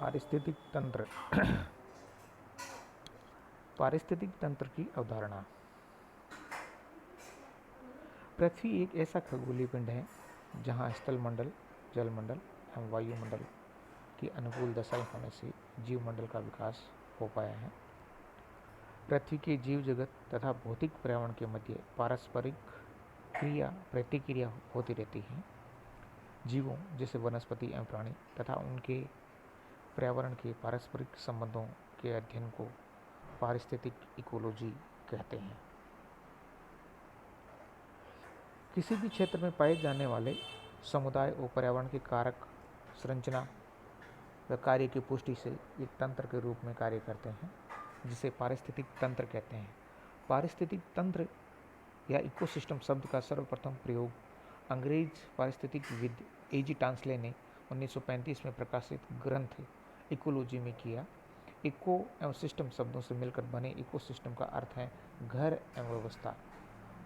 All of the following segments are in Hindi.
पारिस्थितिक तंत्र पारिस्थितिक तंत्र की अवधारणा। पृथ्वी एक ऐसा खगोलीय पिंड है जहां स्थल मंडल, जलमंडल एवं वायुमंडल की अनुकूल दशाएं होने से जीवमंडल का विकास हो पाया है। पृथ्वी के जीव जगत तथा भौतिक पर्यावरण के मध्य पारस्परिक क्रिया प्रतिक्रिया होती रहती है। जीवों जैसे वनस्पति एवं प्राणी तथा उनके पर्यावरण के पारस्परिक संबंधों के अध्ययन को पारिस्थितिक इकोलॉजी कहते हैं। किसी भी क्षेत्र में पाए जाने वाले समुदाय और पर्यावरण के कारक संरचना व कार्य की पुष्टि से एक तंत्र के रूप में कार्य करते हैं, जिसे पारिस्थितिक तंत्र कहते हैं। पारिस्थितिक तंत्र या इकोसिस्टम शब्द का सर्वप्रथम प्रयोग अंग्रेज पारिस्थितिकविद A.G. टांसले ने 1935 में प्रकाशित ग्रंथ इकोलॉजी में किया। इको एवं सिस्टम शब्दों से मिलकर बने इकोसिस्टम का अर्थ है घर एवं व्यवस्था।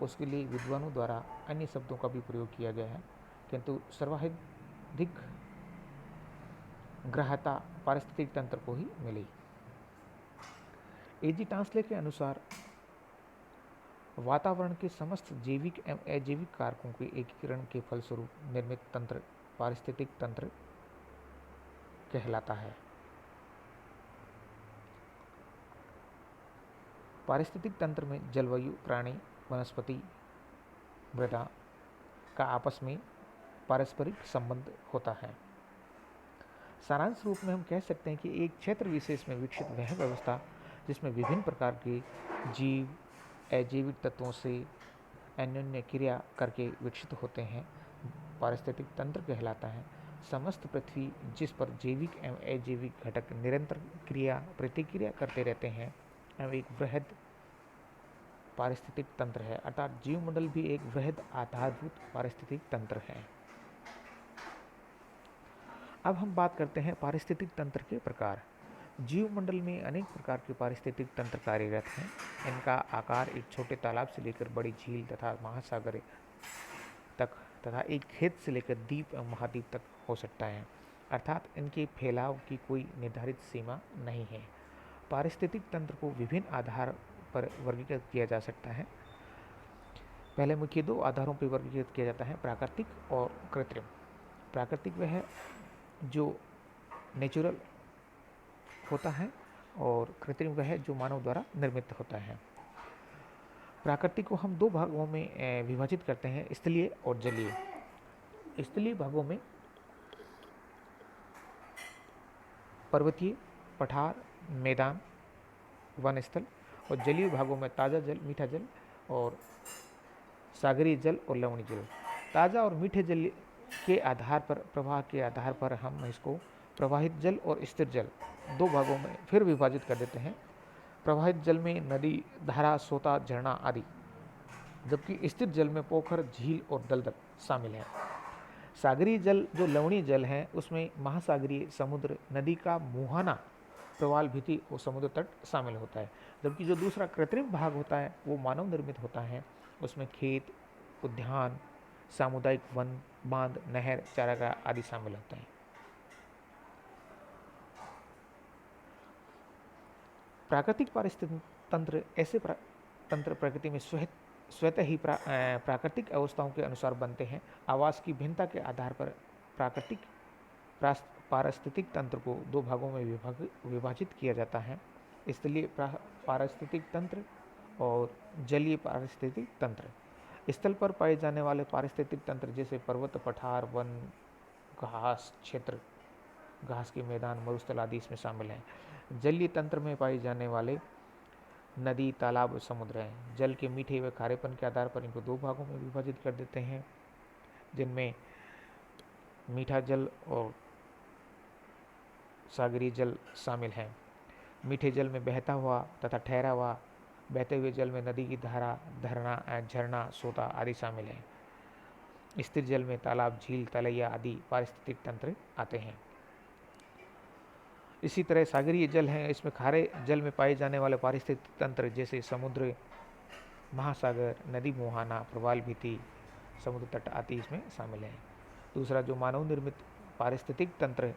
उसके लिए विद्वानों द्वारा अन्य शब्दों का भी प्रयोग किया गया है, किंतु सर्वाधिक ग्राह्यता पारिस्थितिक तंत्र को ही मिली। A.G. टांसले के अनुसार वातावरण के समस्त जैविक एवं अजैविक कारकों के एकीकरण के फलस्वरूप निर्मित तंत्र पारिस्थितिक तंत्र कहलाता है। पारिस्थितिक तंत्र में जलवायु, प्राणी, वनस्पति, मृदा का आपस में पारस्परिक संबंध होता है। सारांश रूप में हम कह सकते हैं कि एक क्षेत्र विशेष में विकसित वह व्यवस्था जिसमें विभिन्न प्रकार के जीव अजैविक तत्वों से अन्योन्य क्रिया करके विकसित होते हैं, पारिस्थितिक तंत्र कहलाता है। समस्त पृथ्वी जिस पर जैविक एवं अजैविक घटक निरंतर क्रिया प्रतिक्रिया करते रहते हैं एवं एक वृहद पारिस्थितिक तंत्र है, अर्थात जीवमंडल भी एक वृहद आधारभूत पारिस्थितिक तंत्र है। अब हम बात करते हैं पारिस्थितिक तंत्र के प्रकार। जीवमंडल में अनेक प्रकार के पारिस्थितिक तंत्र कार्यरत हैं। इनका आकार एक छोटे तालाब से लेकर बड़ी झील तथा महासागर तक तथा एक खेत से लेकर द्वीप एवं महाद्वीप तक हो सकता है, अर्थात इनके फैलाव की कोई निर्धारित सीमा नहीं है। पारिस्थितिक तंत्र को विभिन्न आधार पर वर्गीकृत किया जा सकता है। पहले मुख्य दो आधारों पर वर्गीकृत किया जाता है, प्राकृतिक और कृत्रिम। प्राकृतिक वह है जो नेचुरल होता है और कृत्रिम वह है जो मानव द्वारा निर्मित होता है। प्राकृतिक को हम दो भागों में विभाजित करते हैं, स्थलीय और जलीय। स्थलीय भागों में पर्वतीय, पठार, मैदान, वन स्थल, और जलीय भागों में ताज़ा जल, मीठा जल और सागरीय जल और लवणीय जल। ताज़ा और मीठे जल के आधार पर, प्रवाह के आधार पर हम इसको प्रवाहित जल और स्थिर जल दो भागों में फिर विभाजित कर देते हैं। प्रवाहित जल में नदी, धारा, सोता, झरना आदि, जबकि स्थिर जल में पोखर, झील और दलदल शामिल है। सागरीय जल जो लवणीय जल है, उसमें महासागरीय, समुद्र, नदी का मुहाना, प्रवाल भित्ति और समुद्र तट शामिल होता है। जबकि जो दूसरा कृत्रिम भाग होता है वो मानव निर्मित होता है। उसमें खेत, उद्यान, सामुदायिक वन, बांध, नहर, चारागाह आदि शामिल होते हैं। प्राकृतिक पारिस्थितिक तंत्र ऐसे तंत्र प्रकृति में स्वतः ही प्राकृतिक अवस्थाओं के अनुसार बनते हैं। आवास की भिन्नता के आधार पर प्राकृतिक पारिस्थितिक तंत्र को दो भागों में विभाजित किया जाता है, स्थलीय पारिस्थितिक तंत्र और जलीय पारिस्थितिक तंत्र। स्थल पर पाए जाने वाले पारिस्थितिक तंत्र जैसे पर्वत, पठार, वन, घास क्षेत्र, घास के मैदान, मरुस्थल आदि इसमें शामिल हैं। जलीय तंत्र में पाए जाने वाले नदी, तालाब, समुद्र हैं। जल के मीठे व खारेपन के आधार पर इनको दो भागों में विभाजित कर देते हैं, जिनमें मीठा जल और सागरीय जल शामिल हैं। मीठे जल में बहता हुआ तथा ठहरा हुआ, बहते हुए जल में नदी की धारा, झरना, सोता आदि शामिल हैं। स्थिर जल में तालाब, झील, तलैया आदि पारिस्थितिक तंत्र आते हैं। इसी तरह सागरीय जल है, इसमें खारे जल में पाए जाने वाले पारिस्थितिक तंत्र जैसे समुद्र, महासागर, नदी मुहाना, प्रवाल भित्ति, समुद्र तट आदि इसमें शामिल हैं। दूसरा जो मानव निर्मित पारिस्थितिक तंत्र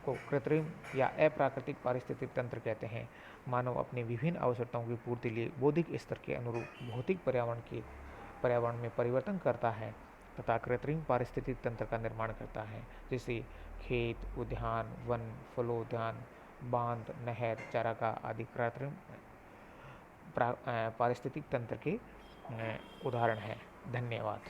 को कृत्रिम या अप्राकृतिक पारिस्थितिक तंत्र कहते हैं। मानव अपनी विभिन्न आवश्यकताओं की पूर्ति लिए बौद्धिक स्तर के अनुरूप भौतिक पर्यावरण में परिवर्तन करता है तथा कृत्रिम पारिस्थितिक तंत्र का निर्माण करता है, जैसे खेत, उद्यान, वन, फलोद्यान, बांध, नहर, चारागाह आदि कृत्रिम पारिस्थितिक तंत्र के उदाहरण हैं। धन्यवाद।